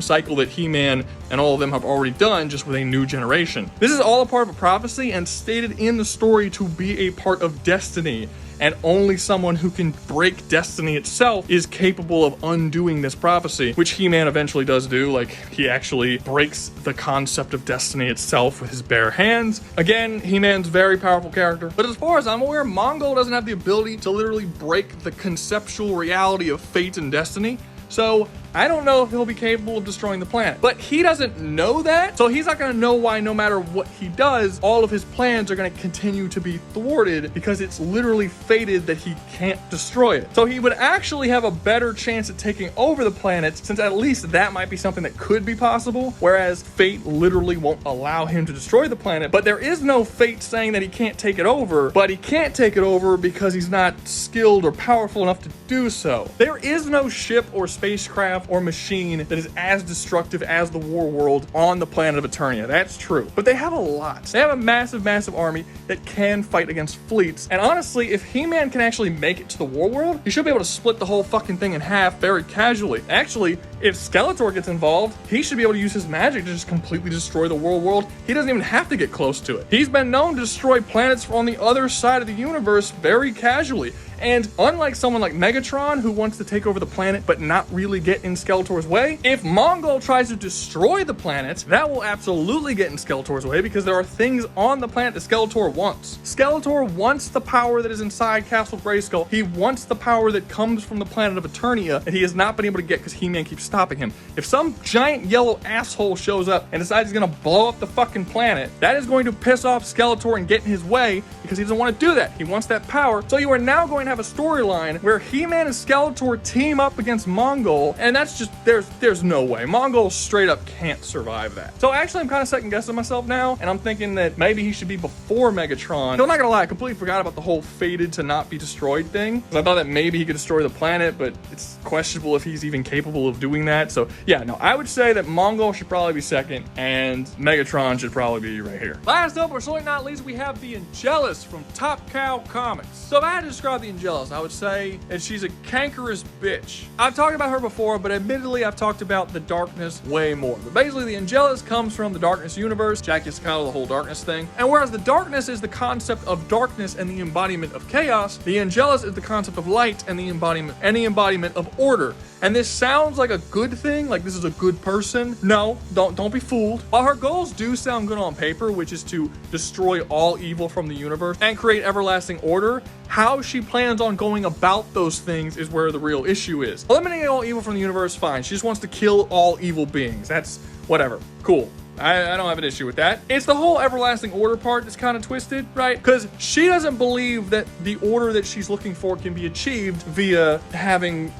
cycle that He-Man and all of them have already done, just with a new generation. This is all a part of a prophecy and stated in the story to be a part of destiny. And only someone who can break destiny itself is capable of undoing this prophecy, which He-Man eventually does do. Like, he actually breaks the concept of destiny itself with his bare hands. Again, He-Man's a very powerful character. But as far as I'm aware, Mongol doesn't have the ability to literally break the conceptual reality of fate and destiny. So I don't know if he'll be capable of destroying the planet. But he doesn't know that, so he's not going to know why no matter what he does, all of his plans are going to continue to be thwarted, because it's literally fated that he can't destroy it. So he would actually have a better chance at taking over the planet, since at least that might be something that could be possible, whereas fate literally won't allow him to destroy the planet. But there is no fate saying that he can't take it over, but he can't take it over because he's not skilled or powerful enough to do so. There is no ship or spacecraft or machine that is as destructive as the War World on the planet of Eternia. That's true. But they have a lot. They have a massive, massive army that can fight against fleets. And honestly, if He-Man can actually make it to the War World, he should be able to split the whole fucking thing in half very casually. Actually, if Skeletor gets involved, he should be able to use his magic to just completely destroy the War World. He doesn't even have to get close to it. He's been known to destroy planets on the other side of the universe very casually. And unlike someone like Megatron, who wants to take over the planet but not really get in Skeletor's way, if Mongol tries to destroy the planet, that will absolutely get in Skeletor's way, because there are things on the planet that Skeletor wants. Skeletor wants the power that is inside Castle Grayskull. He wants the power that comes from the planet of Eternia that he has not been able to get because He-Man keeps stopping him. If some giant yellow asshole shows up and decides he's gonna blow up the fucking planet, that is going to piss off Skeletor and get in his way, because he doesn't want to do that. He wants that power. So you are now going point have a storyline where Heman and Skeletor team up against Mongol, and that's just, there's no way. Mongol straight up can't survive that. So actually, I'm kind of second guessing myself now, and I'm thinking that maybe he should be before Megatron. I'm not gonna lie, I completely forgot about the whole fated to not be destroyed thing. I thought that maybe he could destroy the planet, but it's questionable if he's even capable of doing that. So yeah, no, I would say that Mongol should probably be second, and Megatron should probably be right here. Last up, but certainly not least, we have the Angelus from Top Cow Comics. So if I had to describe the Angelus, I would say that she's a cankerous bitch. I've talked about her before, but admittedly, I've talked about the darkness way more. But basically, the Angelus comes from the darkness universe. Jack gets kind of the whole darkness thing. And whereas the darkness is the concept of darkness and the embodiment of chaos, the Angelus is the concept of light and the embodiment of order. And this sounds like a good thing, like this is a good person. No, don't be fooled. While her goals do sound good on paper, which is to destroy all evil from the universe and create everlasting order, how she plans on going about those things is where the real issue is. Eliminating all evil from the universe, fine. She just wants to kill all evil beings. That's whatever. Cool. I don't have an issue with that. It's the whole everlasting order part that's kind of twisted, right? Because she doesn't believe that the order that she's looking for can be achieved via having,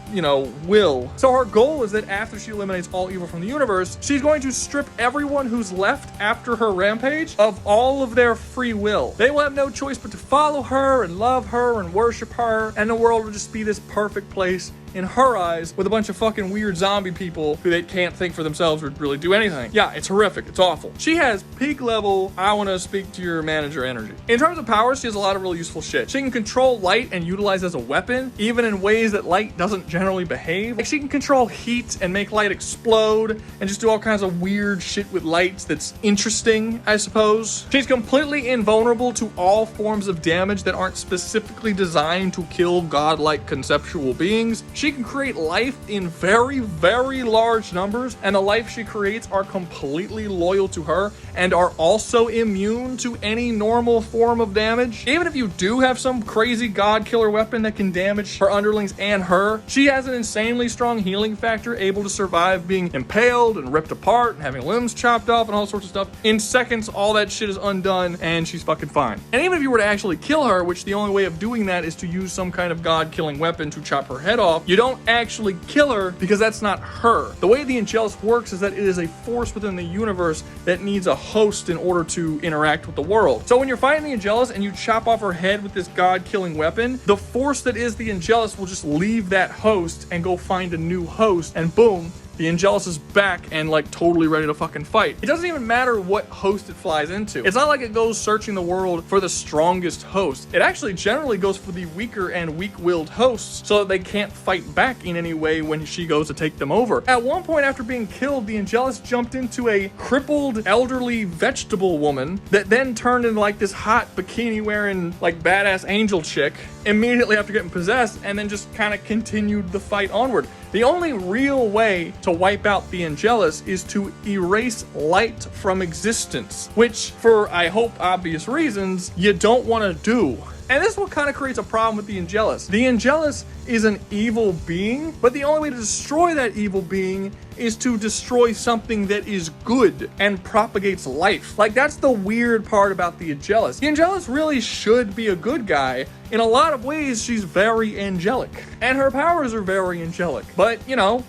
will. So her goal is that after she eliminates all evil from the universe, she's going to strip everyone who's left after her rampage of all of their free will. They will have no choice but to follow her and love her and worship her, and the world will just be this perfect place in her eyes with a bunch of fucking weird zombie people who they can't think for themselves or really do anything. Yeah, it's horrific. It's awful. She has peak level, I want to speak to your manager energy. In terms of powers, she has a lot of really useful shit. She can control light and utilize as a weapon, even in ways that light doesn't generally behave. Like she can control heat and make light explode and just do all kinds of weird shit with lights that's interesting, I suppose. She's completely invulnerable to all forms of damage that aren't specifically designed to kill godlike conceptual beings. She can create life in very, very large numbers, and the life she creates are completely loyal to her and are also immune to any normal form of damage. Even if you do have some crazy god killer weapon that can damage her underlings and her, she has an insanely strong healing factor, able to survive being impaled and ripped apart and having limbs chopped off and all sorts of stuff. In seconds, all that shit is undone and she's fucking fine. And even if you were to actually kill her, which the only way of doing that is to use some kind of god killing weapon to chop her head off, you don't actually kill her because that's not her. The way the Angelus works is that it is a force within the universe that needs a host in order to interact with the world. So when you're fighting the Angelus and you chop off her head with this god-killing weapon, the force that is the Angelus will just leave that host and go find a new host, and boom, the Angelus is back and like totally ready to fucking fight. It doesn't even matter what host it flies into. It's not like it goes searching the world for the strongest host. It actually generally goes for the weaker and weak-willed hosts so that they can't fight back in any way when she goes to take them over. At one point after being killed, the Angelus jumped into a crippled elderly vegetable woman that then turned into like this hot bikini-wearing like badass angel chick immediately after getting possessed, and then just kind of continued the fight onward. The only real way to wipe out the Angelus is to erase light from existence, which, for I hope obvious reasons, you don't want to do. And this is what kind of creates a problem with the Angelus. The Angelus is an evil being, but the only way to destroy that evil being is to destroy something that is good and propagates life. Like, that's the weird part about the Angelus. The Angelus really should be a good guy. In a lot of ways, she's very angelic, and her powers are very angelic. But,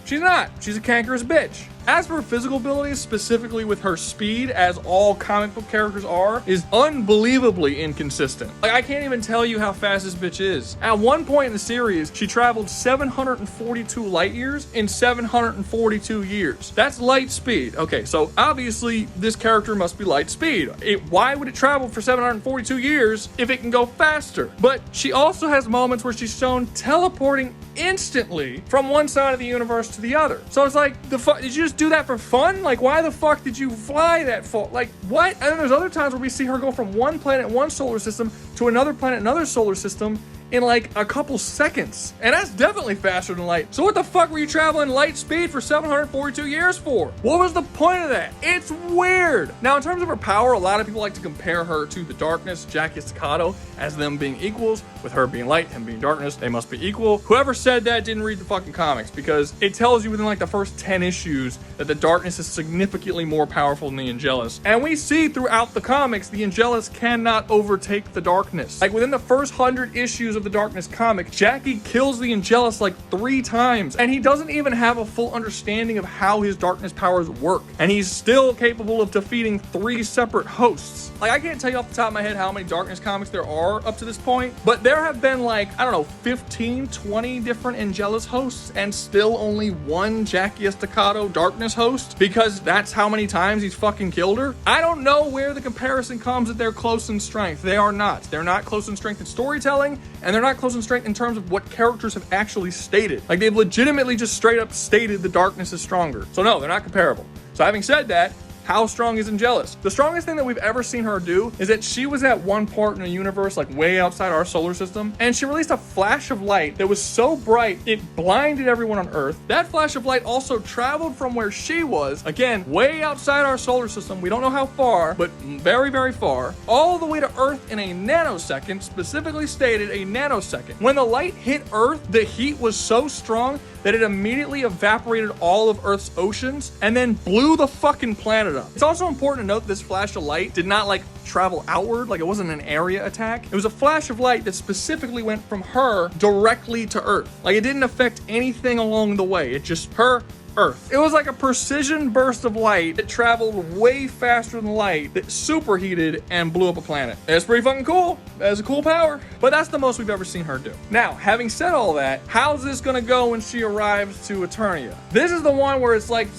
she's not. She's a cankerous bitch. As for her physical abilities, specifically with her speed, as all comic book characters are, is unbelievably inconsistent. Like, I can't even tell you how fast this bitch is. At one point in the series, she traveled 742 light years in 742 years. That's light speed. Okay, so obviously this character must be light speed. Why would it travel for 742 years if it can go faster? But she also has moments where she's shown teleporting instantly from one side of the universe to the other. So it's like, did you just do that for fun? Like, why the fuck did you fly that far? Like, what? And then there's other times where we see her go from one planet, one solar system, to another planet, another solar system, in like a couple seconds. And that's definitely faster than light. So what the fuck were you traveling light speed for 742 years for? What was the point of that? It's weird. Now, in terms of her power, a lot of people like to compare her to the darkness, Jackie Staccato, as them being equals. With her being light, him being darkness, they must be equal. Whoever said that didn't read the fucking comics, because it tells you within like the first 10 issues that the darkness is significantly more powerful than the Angelus. And we see throughout the comics, the Angelus cannot overtake the darkness. Like, within the first 100 issues of the Darkness comic, Jackie kills the Angelus like 3 times, and he doesn't even have a full understanding of how his darkness powers work, and he's still capable of defeating 3 separate hosts. Like, I can't tell you off the top of my head how many Darkness comics there are up to this point, but there have been like, I don't know, 15, 20 different Angelus hosts, and still only one Jackie Estacado Darkness host, because that's how many times he's fucking killed her. I don't know where the comparison comes that they're close in strength. They are not. They're not close in strength in storytelling, and they're not close in strength in terms of what characters have actually stated. Like, they've legitimately just straight up stated the Darkness is stronger. So no, they're not comparable. So having said that, how strong is Angelus? The strongest thing that we've ever seen her do is that she was at one part in a universe like way outside our solar system, and she released a flash of light that was so bright it blinded everyone on Earth. That flash of light also traveled from where she was, again, way outside our solar system. We don't know how far, but very, very far, all the way to Earth in a nanosecond, specifically stated a nanosecond. When the light hit Earth, the heat was so strong that it immediately evaporated all of Earth's oceans and then blew the fucking planet up. It's also important to note that this flash of light did not like travel outward, like it wasn't an area attack. It was a flash of light that specifically went from her directly to Earth. Like, it didn't affect anything along the way. It just her, Earth. It was like a precision burst of light that traveled way faster than light, that superheated and blew up a planet. It's pretty fucking cool. That's a cool power. But that's the most we've ever seen her do. Now, having said all that, how's this gonna go when she arrives to Eternia? This is the one where it's like,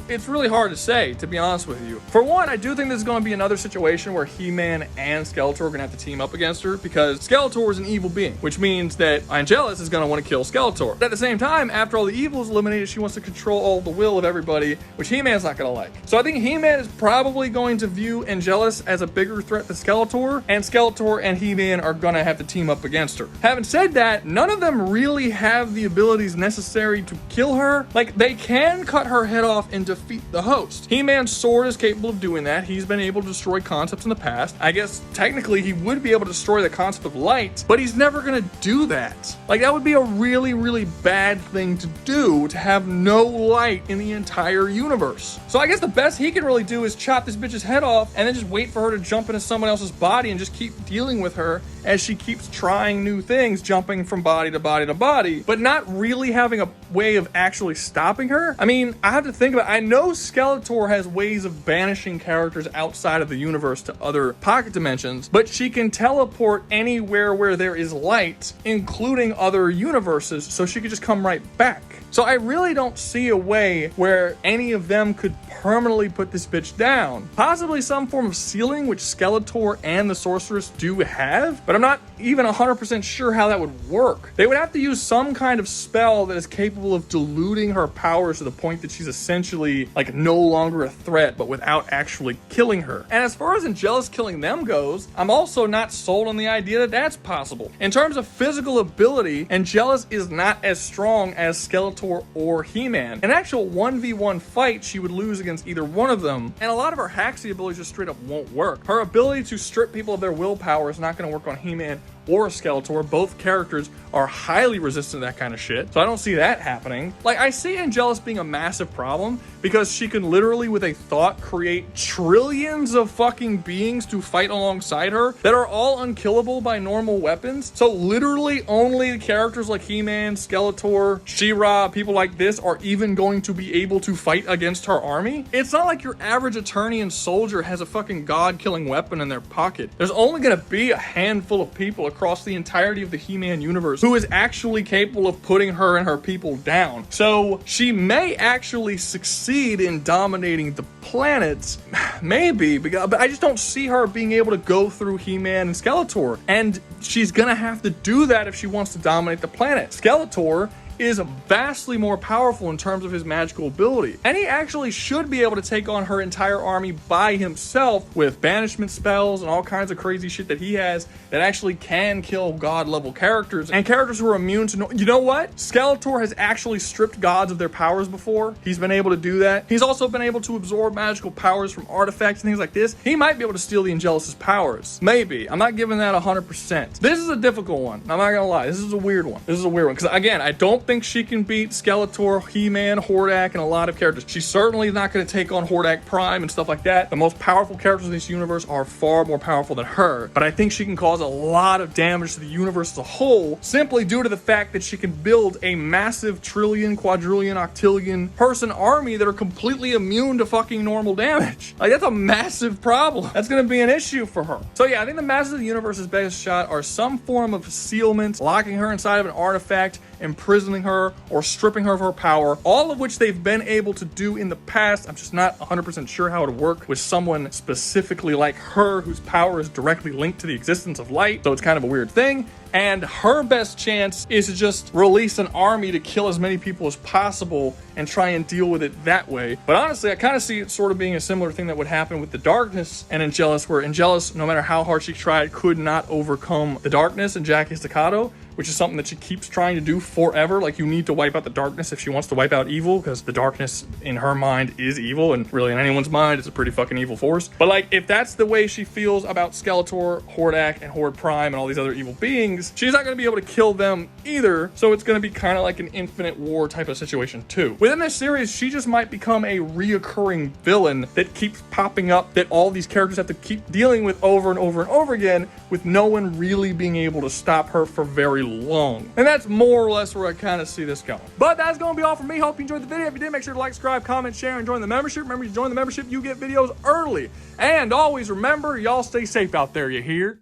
it's really hard to say, to be honest with you. For one, I do think this is going to be another situation where He-Man and Skeletor are going to have to team up against her, because Skeletor is an evil being, which means that Angelus is going to want to kill Skeletor. But at the same time, after all the evil is eliminated, she wants to control all the will of everybody, which He-Man's not going to like. So I think He-Man is probably going to view Angelus as a bigger threat to Skeletor, and Skeletor and He-Man are going to have to team up against her. Having said that, none of them really have the abilities necessary to kill her. Like, they can cut her head off and defeat the host. He-Man's sword is capable of doing that. He's been able to destroy concepts in the past. I guess technically he would be able to destroy the concept of light, but he's never gonna do that. Like, that would be a really, really bad thing to do, to have no light in the entire universe. So I guess the best he can really do is chop this bitch's head off and then just wait for her to jump into someone else's body and just keep dealing with her as she keeps trying new things, jumping from body to body to body, but not really having a way of actually stopping her. I mean, I have to think about it. I know Skeletor has ways of banishing characters outside of the universe to other pocket dimensions, but she can teleport anywhere where there is light, including other universes, so she could just come right back. So I really don't see a way where any of them could permanently put this bitch down. Possibly some form of sealing, which Skeletor and the Sorceress do have, but I'm not even 100% sure how that would work. They would have to use some kind of spell that is capable of diluting her powers to the point that she's essentially like no longer a threat, but without actually killing her. And as far as Angelus killing them goes, I'm also not sold on the idea that that's possible. In terms of physical ability, Angelus is not as strong as Skeletor or He-Man. An actual 1v1 fight, she would lose against either one of them, and a lot of her Haxie abilities just straight up won't work. Her ability to strip people of their willpower is not going to work on He-Man or Skeletor. Both characters are highly resistant to that kind of shit, so I don't see that happening. Like, I see Angelus being a massive problem because she can literally, with a thought, create trillions of fucking beings to fight alongside her that are all unkillable by normal weapons. So literally only characters like He-Man, Skeletor, She-Ra, people like this are even going to be able to fight against her army. It's not like your average Eternian soldier has a fucking god-killing weapon in their pocket. There's only gonna be a handful of people across the entirety of the He-Man universe who is actually capable of putting her and her people down. So she may actually succeed in dominating the planets, maybe, but I just don't see her being able to go through He-Man and Skeletor, and she's gonna have to do that if she wants to dominate the planet. Skeletor is vastly more powerful in terms of his magical ability, and he actually should be able to take on her entire army by himself with banishment spells and all kinds of crazy shit that he has that actually can kill god level characters and characters who are immune to you know what? Skeletor has actually stripped gods of their powers before. He's been able to do that. He's also been able to absorb magical powers from artifacts and things like this. He might be able to steal the Angelus's powers. Maybe. I'm not giving that 100%. This is a difficult one. I'm not gonna lie. This is a weird one. Because again, I don't think she can beat Skeletor, He-Man, Hordak, and a lot of characters. She's certainly not going to take on Hordak Prime and stuff like that. The most powerful characters in this universe are far more powerful than her, but I think she can cause a lot of damage to the universe as a whole, simply due to the fact that she can build a massive trillion, quadrillion, octillion person army that are completely immune to fucking normal damage. Like, that's a massive problem. That's going to be an issue for her. So yeah, I think the Masters of the Universe's best shot are some form of concealment, locking her inside of an artifact, imprisoning her, or stripping her of her power, all of which they've been able to do in the past. I'm just not 100% sure how it would work with someone specifically like her, whose power is directly linked to the existence of light, so it's kind of a weird thing. And her best chance is to just release an army to kill as many people as possible and try and deal with it that way. But honestly, I kind of see it sort of being a similar thing that would happen with the darkness and Angelus, where Angelus, no matter how hard she tried, could not overcome the darkness and Jackie Staccato, which is something that she keeps trying to do forever. Like, you need to wipe out the darkness if she wants to wipe out evil, because the darkness in her mind is evil, and really in anyone's mind, it's a pretty fucking evil force. But like, if that's the way she feels about Skeletor, Hordak, and Horde Prime, and all these other evil beings, she's not going to be able to kill them either, so it's going to be kind of like an infinite war type of situation too. Within this series, she just might become a reoccurring villain that keeps popping up, that all these characters have to keep dealing with over and over and over again, with no one really being able to stop her for very long. And that's more or less where I kind of see this going. But that's going to be all from me. Hope you enjoyed the video. If you did, make sure to like, subscribe, comment, share, and join the membership. Remember, you join the membership, you get videos early. And always remember, y'all stay safe out there, you hear?